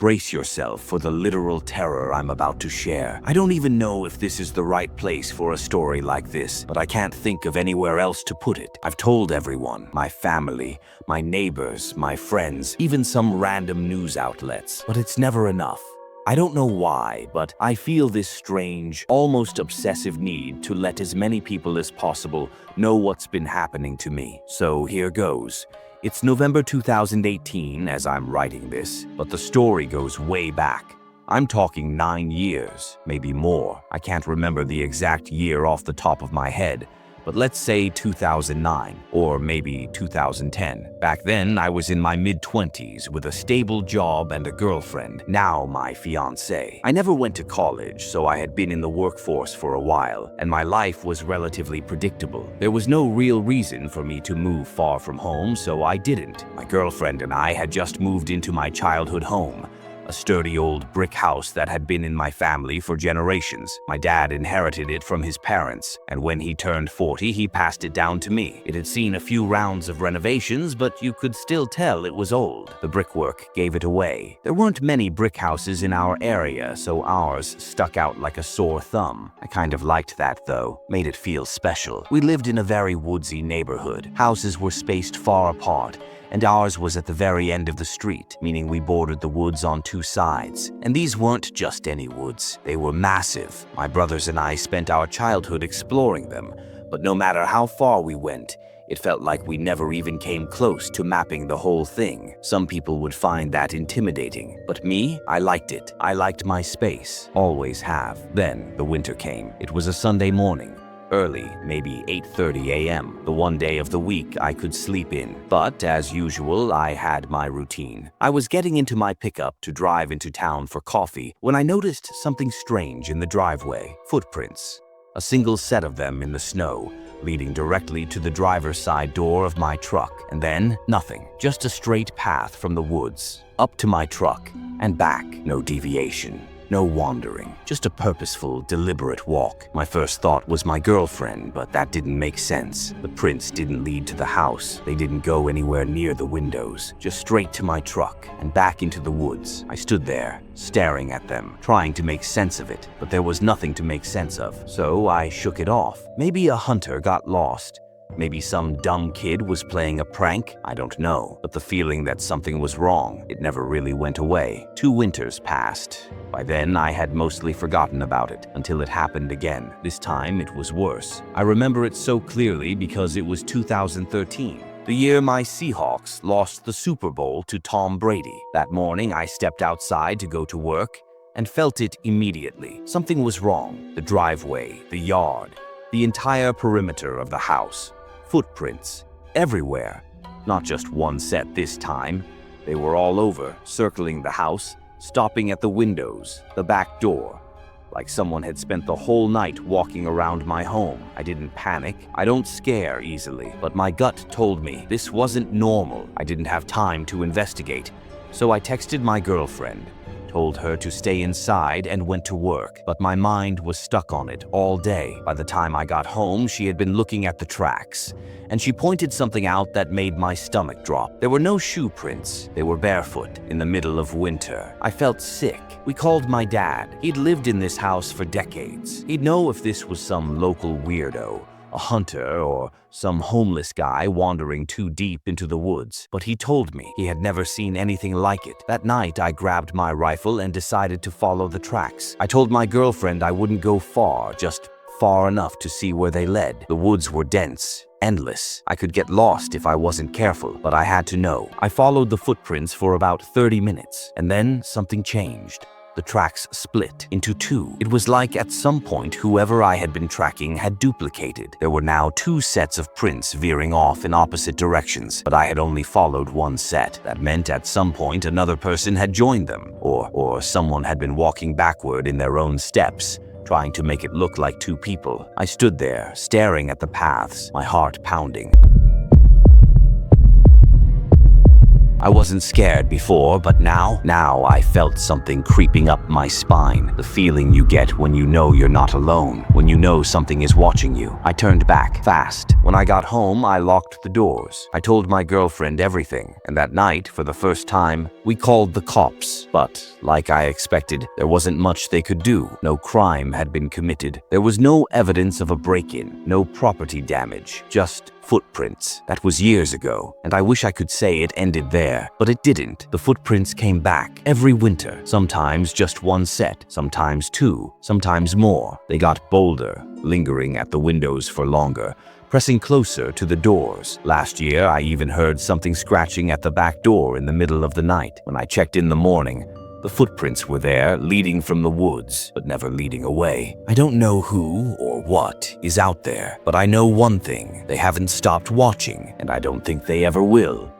Brace yourself for the literal terror I'm about to share. I don't even know if this is the right place for a story like this, but I can't think of anywhere else to put it. I've told everyone, my family, my neighbors, my friends, even some random news outlets, but it's never enough. I don't know why, but I feel this strange, almost obsessive need to let as many people as possible know what's been happening to me. So here goes. It's November 2018 as I'm writing this, but the story goes way back. I'm talking 9 years, maybe more. I can't remember the exact year off the top of my head, but let's say 2009, or maybe 2010. Back then, I was in my mid-20s with a stable job and a girlfriend, now my fiancée. I never went to college, so I had been in the workforce for a while, and my life was relatively predictable. There was no real reason for me to move far from home, so I didn't. My girlfriend and I had just moved into my childhood home, a sturdy old brick house that had been in my family for generations. My dad inherited it from his parents, and when he turned 40, he passed it down to me. It had seen a few rounds of renovations, but you could still tell it was old. The brickwork gave it away. There weren't many brick houses in our area, so ours stuck out like a sore thumb. I kind of liked that, though. Made it feel special. We lived in a very woodsy neighborhood. Houses were spaced far apart, and ours was at the very end of the street, meaning we bordered the woods on 2 sides. And these weren't just any woods. They were massive. My brothers and I spent our childhood exploring them, but no matter how far we went, it felt like we never even came close to mapping the whole thing. Some people would find that intimidating, but me, I liked it. I liked my space. Always have. Then the winter came. It was a Sunday morning. Early, maybe 8:30 a.m., the one day of the week I could sleep in. But, as usual, I had my routine. I was getting into my pickup to drive into town for coffee when I noticed something strange in the driveway. Footprints. A single set of them in the snow, leading directly to the driver's side door of my truck. And then, nothing. Just a straight path from the woods, up to my truck, and back. No deviation. No wandering, just a purposeful, deliberate walk. My first thought was my girlfriend, but that didn't make sense. The prints didn't lead to the house. They didn't go anywhere near the windows, just straight to my truck and back into the woods. I stood there, staring at them, trying to make sense of it, but there was nothing to make sense of, so I shook it off. Maybe a hunter got lost. Maybe some dumb kid was playing a prank, I don't know. But the feeling that something was wrong, it never really went away. 2 winters passed. By then, I had mostly forgotten about it, until it happened again. This time, it was worse. I remember it so clearly because it was 2013. The year my Seahawks lost the Super Bowl to Tom Brady. That morning, I stepped outside to go to work and felt it immediately. Something was wrong. The driveway, the yard, the entire perimeter of the house. Footprints everywhere. Not just one set this time. They were all over, circling the house, stopping at the windows, the back door. Like someone had spent the whole night walking around my home. I didn't panic. I don't scare easily, but my gut told me this wasn't normal. I didn't have time to investigate, so I texted my girlfriend, told her to stay inside, and went to work. But my mind was stuck on it all day. By the time I got home, she had been looking at the tracks, and she pointed something out that made my stomach drop. There were no shoe prints. They were barefoot in the middle of winter. I felt sick. We called my dad. He'd lived in this house for decades. He'd know if this was some local weirdo, a hunter, or some homeless guy wandering too deep into the woods. But he told me he had never seen anything like it. That night, I grabbed my rifle and decided to follow the tracks. I told my girlfriend I wouldn't go far, just far enough to see where they led. The woods were dense, endless. I could get lost if I wasn't careful, but I had to know. I followed the footprints for about 30 minutes, and then something changed. The tracks split into 2. It was like at some point whoever I had been tracking had duplicated. There were now 2 sets of prints veering off in opposite directions, but I had only followed one set. That meant at some point another person had joined them, or someone had been walking backward in their own steps, trying to make it look like 2 people. I stood there, staring at the paths, my heart pounding. I wasn't scared before, but now I felt something creeping up my spine. The feeling you get when you know you're not alone, when you know something is watching you. I turned back fast. When I got home, I locked the doors. I told my girlfriend everything, and that night, for the first time, we called the cops. But, like I expected, there wasn't much they could do. No crime had been committed. There was no evidence of a break-in, no property damage, just footprints. That was years ago, and I wish I could say it ended there, but it didn't. The footprints came back every winter, sometimes just one set, sometimes two, sometimes more. They got bolder, lingering at the windows for longer, pressing closer to the doors. Last year, I even heard something scratching at the back door in the middle of the night. When I checked in the morning, the footprints were there, leading from the woods, but never leading away. I don't know who or what is out there, but I know one thing: they haven't stopped watching, and I don't think they ever will.